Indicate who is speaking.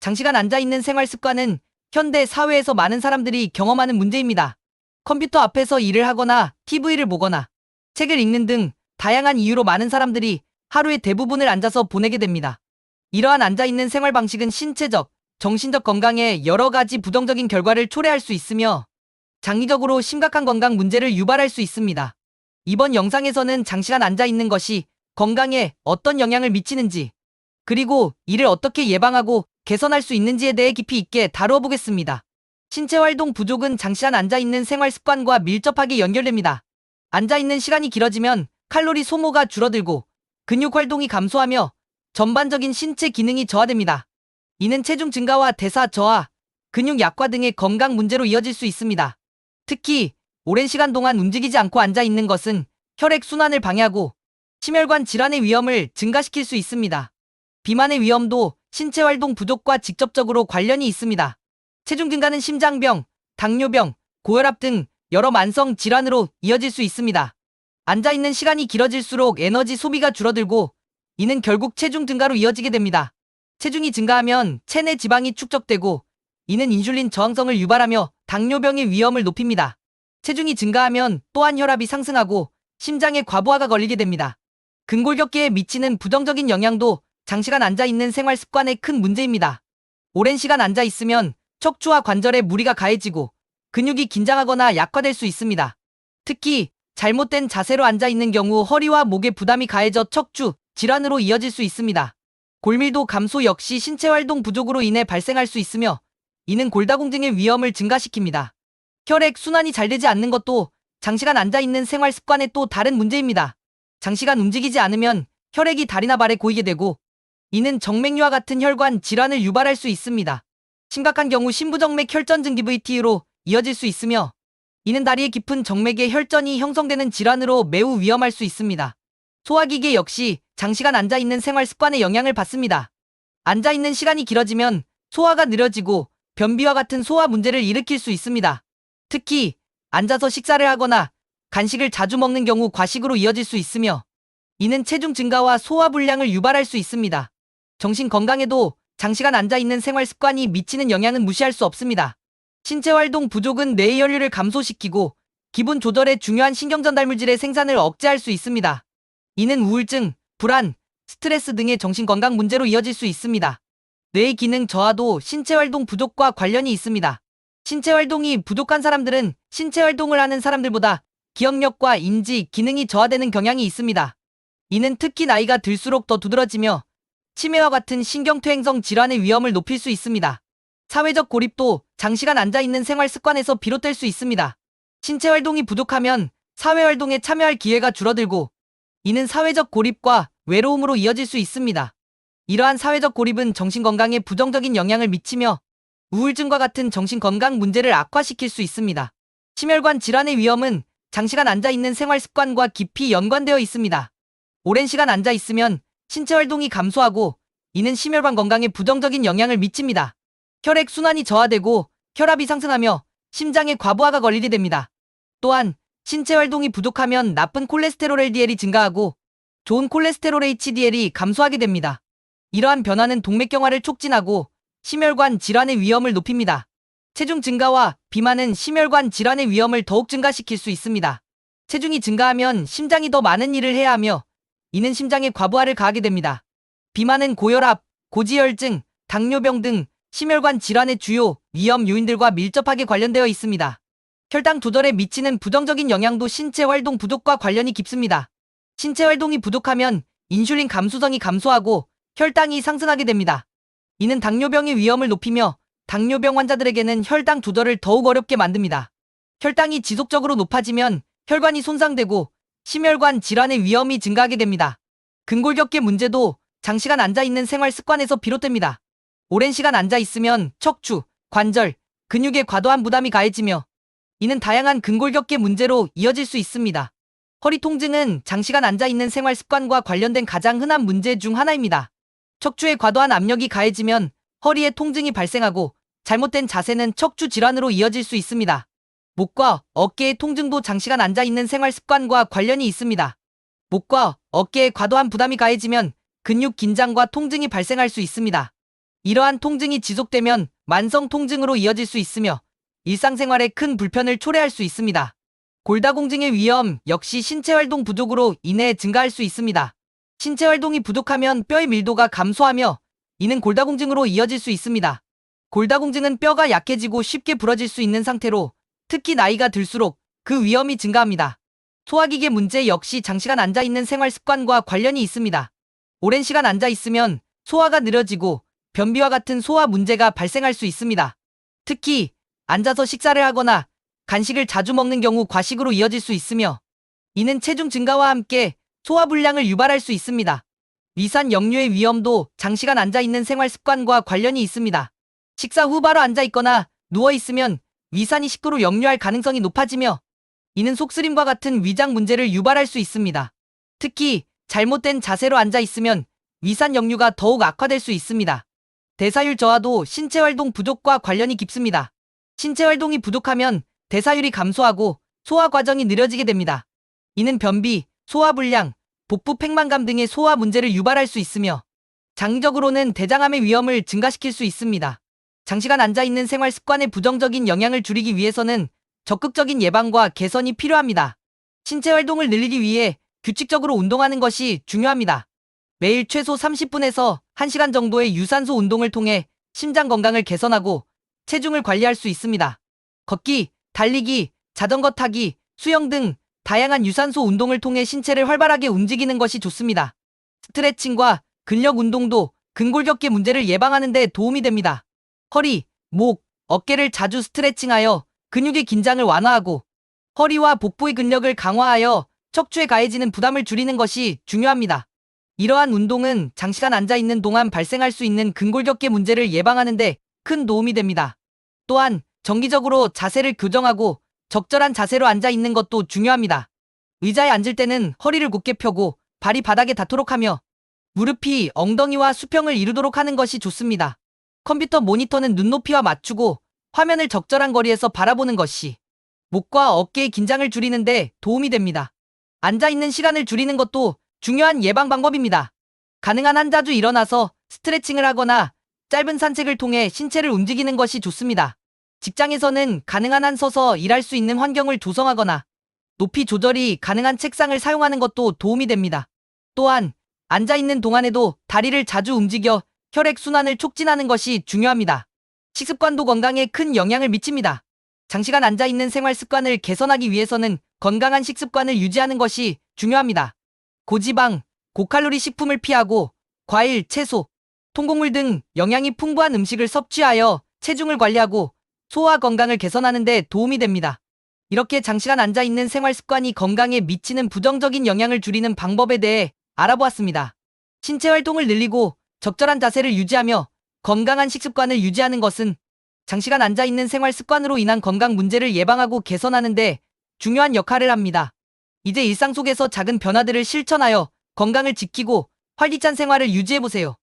Speaker 1: 장시간 앉아있는 생활 습관은 현대 사회에서 많은 사람들이 경험하는 문제입니다. 컴퓨터 앞에서 일을 하거나 TV를 보거나 책을 읽는 등 다양한 이유로 많은 사람들이 하루의 대부분을 앉아서 보내게 됩니다. 이러한 앉아있는 생활 방식은 신체적, 정신적 건강에 여러 가지 부정적인 결과를 초래할 수 있으며 장기적으로 심각한 건강 문제를 유발할 수 있습니다. 이번 영상에서는 장시간 앉아있는 것이 건강에 어떤 영향을 미치는지, 그리고 이를 어떻게 예방하고 개선할 수 있는지에 대해 깊이 있게 다루어 보겠습니다. 신체 활동 부족은 장시간 앉아있는 생활 습관과 밀접하게 연결됩니다. 앉아있는 시간이 길어지면 칼로리 소모가 줄어들고 근육 활동이 감소하며 전반적인 신체 기능이 저하됩니다. 이는 체중 증가와 대사 저하, 근육 약화 등의 건강 문제로 이어질 수 있습니다. 특히 오랜 시간 동안 움직이지 않고 앉아있는 것은 혈액 순환을 방해하고 심혈관 질환의 위험을 증가시킬 수 있습니다. 비만의 위험도 신체 활동 부족과 직접적으로 관련이 있습니다. 체중 증가는 심장병, 당뇨병, 고혈압 등 여러 만성 질환으로 이어질 수 있습니다. 앉아있는 시간이 길어질수록 에너지 소비가 줄어들고 이는 결국 체중 증가로 이어지게 됩니다. 체중이 증가하면 체내 지방이 축적되고 이는 인슐린 저항성을 유발하며 당뇨병의 위험을 높입니다. 체중이 증가하면 또한 혈압이 상승하고 심장에 과부하가 걸리게 됩니다. 근골격계에 미치는 부정적인 영향도 장시간 앉아있는 생활 습관의 큰 문제입니다. 오랜 시간 앉아있으면 척추와 관절에 무리가 가해지고 근육이 긴장하거나 약화될 수 있습니다. 특히 잘못된 자세로 앉아있는 경우 허리와 목에 부담이 가해져 척추 질환으로 이어질 수 있습니다. 골밀도 감소 역시 신체 활동 부족으로 인해 발생할 수 있으며 이는 골다공 등의 위험을 증가시킵니다. 혈액 순환이 잘 되지 않는 것도 장시간 앉아있는 생활 습관의 또 다른 문제입니다. 장시간 움직이지 않으면 혈액이 다리나 발에 고이게 되고 이는 정맥류와 같은 혈관 질환을 유발할 수 있습니다. 심각한 경우 심부정맥 혈전 등 DVT로 이어질 수 있으며 이는 다리의 깊은 정맥에 혈전이 형성되는 질환으로 매우 위험할 수 있습니다. 소화기계 역시 장시간 앉아있는 생활 습관에 영향을 받습니다. 앉아있는 시간이 길어지면 소화가 느려지고 변비와 같은 소화 문제를 일으킬 수 있습니다. 특히 앉아서 식사를 하거나 간식을 자주 먹는 경우 과식으로 이어질 수 있으며 이는 체중 증가와 소화 불량을 유발할 수 있습니다. 정신 건강에도 장시간 앉아있는 생활 습관이 미치는 영향은 무시할 수 없습니다. 신체 활동 부족은 뇌의 혈류를 감소시키고 기분 조절에 중요한 신경전달물질의 생산을 억제할 수 있습니다. 이는 우울증, 불안, 스트레스 등의 정신건강 문제로 이어질 수 있습니다. 뇌의 기능 저하도 신체 활동 부족과 관련이 있습니다. 신체 활동이 부족한 사람들은 신체 활동을 하는 사람들보다 기억력과 인지, 기능이 저하되는 경향이 있습니다. 이는 특히 나이가 들수록 더 두드러지며 치매와 같은 신경퇴행성 질환의 위험을 높일 수 있습니다. 사회적 고립도 장시간 앉아있는 생활 습관에서 비롯될 수 있습니다. 신체 활동이 부족하면 사회활동에 참여할 기회가 줄어들고 이는 사회적 고립과 외로움으로 이어질 수 있습니다. 이러한 사회적 고립은 정신건강에 부정적인 영향을 미치며 우울증과 같은 정신건강 문제를 악화시킬 수 있습니다. 심혈관 질환의 위험은 장시간 앉아있는 생활 습관과 깊이 연관되어 있습니다. 오랜 시간 앉아있으면 신체 활동이 감소하고 이는 심혈관 건강에 부정적인 영향을 미칩니다. 혈액 순환이 저하되고 혈압이 상승하며 심장에 과부하가 걸리게 됩니다. 또한 신체 활동이 부족하면 나쁜 콜레스테롤 LDL이 증가하고 좋은 콜레스테롤 HDL이 감소하게 됩니다. 이러한 변화는 동맥경화를 촉진하고 심혈관 질환의 위험을 높입니다. 체중 증가와 비만은 심혈관 질환의 위험을 더욱 증가시킬 수 있습니다. 체중이 증가하면 심장이 더 많은 일을 해야 하며 이는 심장에 과부하를 가하게 됩니다. 비만은 고혈압, 고지혈증, 당뇨병 등 심혈관 질환의 주요 위험 요인들과 밀접하게 관련되어 있습니다. 혈당 조절에 미치는 부정적인 영향도 신체 활동 부족과 관련이 깊습니다. 신체 활동이 부족하면 인슐린 감수성이 감소하고 혈당이 상승하게 됩니다. 이는 당뇨병의 위험을 높이며 당뇨병 환자들에게는 혈당 조절을 더욱 어렵게 만듭니다. 혈당이 지속적으로 높아지면 혈관이 손상되고 심혈관 질환의 위험이 증가하게 됩니다. 근골격계 문제도 장시간 앉아있는 생활 습관에서 비롯됩니다. 오랜 시간 앉아있으면 척추, 관절, 근육에 과도한 부담이 가해지며 이는 다양한 근골격계 문제로 이어질 수 있습니다. 허리 통증은 장시간 앉아있는 생활 습관과 관련된 가장 흔한 문제 중 하나입니다. 척추에 과도한 압력이 가해지면 허리에 통증이 발생하고 잘못된 자세는 척추 질환으로 이어질 수 있습니다. 목과 어깨의 통증도 장시간 앉아있는 생활 습관과 관련이 있습니다. 목과 어깨에 과도한 부담이 가해지면 근육 긴장과 통증이 발생할 수 있습니다. 이러한 통증이 지속되면 만성 통증으로 이어질 수 있으며 일상생활에 큰 불편을 초래할 수 있습니다. 골다공증의 위험 역시 신체활동 부족으로 인해 증가할 수 있습니다. 신체활동이 부족하면 뼈의 밀도가 감소하며 이는 골다공증으로 이어질 수 있습니다. 골다공증은 뼈가 약해지고 쉽게 부러질 수 있는 상태로 특히 나이가 들수록 그 위험이 증가합니다. 소화기계 문제 역시 장시간 앉아있는 생활 습관과 관련이 있습니다. 오랜 시간 앉아있으면 소화가 느려지고 변비와 같은 소화 문제가 발생할 수 있습니다. 특히 앉아서 식사를 하거나 간식을 자주 먹는 경우 과식으로 이어질 수 있으며 이는 체중 증가와 함께 소화불량을 유발할 수 있습니다. 위산 역류의 위험도 장시간 앉아있는 생활 습관과 관련이 있습니다. 식사 후 바로 앉아있거나 누워있으면 위산이 식도로 역류할 가능성이 높아지며 이는 속쓰림과 같은 위장 문제를 유발할 수 있습니다. 특히 잘못된 자세로 앉아있으면 위산 역류가 더욱 악화될 수 있습니다. 대사율 저하도 신체활동 부족과 관련이 깊습니다. 신체활동이 부족하면 대사율이 감소하고 소화 과정이 느려지게 됩니다. 이는 변비, 소화불량, 복부 팽만감 등의 소화 문제를 유발할 수 있으며 장기적으로는 대장암의 위험을 증가시킬 수 있습니다. 장시간 앉아있는 생활 습관의 부정적인 영향을 줄이기 위해서는 적극적인 예방과 개선이 필요합니다. 신체활동을 늘리기 위해 규칙적으로 운동하는 것이 중요합니다. 매일 최소 30분에서 1시간 정도의 유산소 운동을 통해 심장 건강을 개선하고 체중을 관리할 수 있습니다. 걷기, 달리기, 자전거 타기, 수영 등 다양한 유산소 운동을 통해 신체를 활발하게 움직이는 것이 좋습니다. 스트레칭과 근력 운동도 근골격계 문제를 예방하는 데 도움이 됩니다. 허리, 목, 어깨를 자주 스트레칭하여 근육의 긴장을 완화하고 허리와 복부의 근력을 강화하여 척추에 가해지는 부담을 줄이는 것이 중요합니다. 이러한 운동은 장시간 앉아있는 동안 발생할 수 있는 근골격계 문제를 예방하는 데 큰 도움이 됩니다. 또한 정기적으로 자세를 교정하고 적절한 자세로 앉아있는 것도 중요합니다. 의자에 앉을 때는 허리를 곧게 펴고 발이 바닥에 닿도록 하며 무릎이 엉덩이와 수평을 이루도록 하는 것이 좋습니다. 컴퓨터 모니터는 눈높이와 맞추고 화면을 적절한 거리에서 바라보는 것이 목과 어깨의 긴장을 줄이는 데 도움이 됩니다. 앉아있는 시간을 줄이는 것도 중요한 예방 방법입니다. 가능한 한 자주 일어나서 스트레칭을 하거나 짧은 산책을 통해 신체를 움직이는 것이 좋습니다. 직장에서는 가능한 한 서서 일할 수 있는 환경을 조성하거나 높이 조절이 가능한 책상을 사용하는 것도 도움이 됩니다. 또한 앉아있는 동안에도 다리를 자주 움직여 혈액순환을 촉진하는 것이 중요합니다. 식습관도 건강에 큰 영향을 미칩니다. 장시간 앉아있는 생활 습관을 개선하기 위해서는 건강한 식습관을 유지하는 것이 중요합니다. 고지방, 고칼로리 식품을 피하고 과일, 채소, 통곡물 등 영양이 풍부한 음식을 섭취하여 체중을 관리하고 소화 건강을 개선하는 데 도움이 됩니다. 이렇게 장시간 앉아있는 생활 습관이 건강에 미치는 부정적인 영향을 줄이는 방법에 대해 알아보았습니다. 신체 활동을 늘리고 적절한 자세를 유지하며 건강한 식습관을 유지하는 것은 장시간 앉아있는 생활 습관으로 인한 건강 문제를 예방하고 개선하는 데 중요한 역할을 합니다. 이제 일상 속에서 작은 변화들을 실천하여 건강을 지키고 활기찬 생활을 유지해보세요.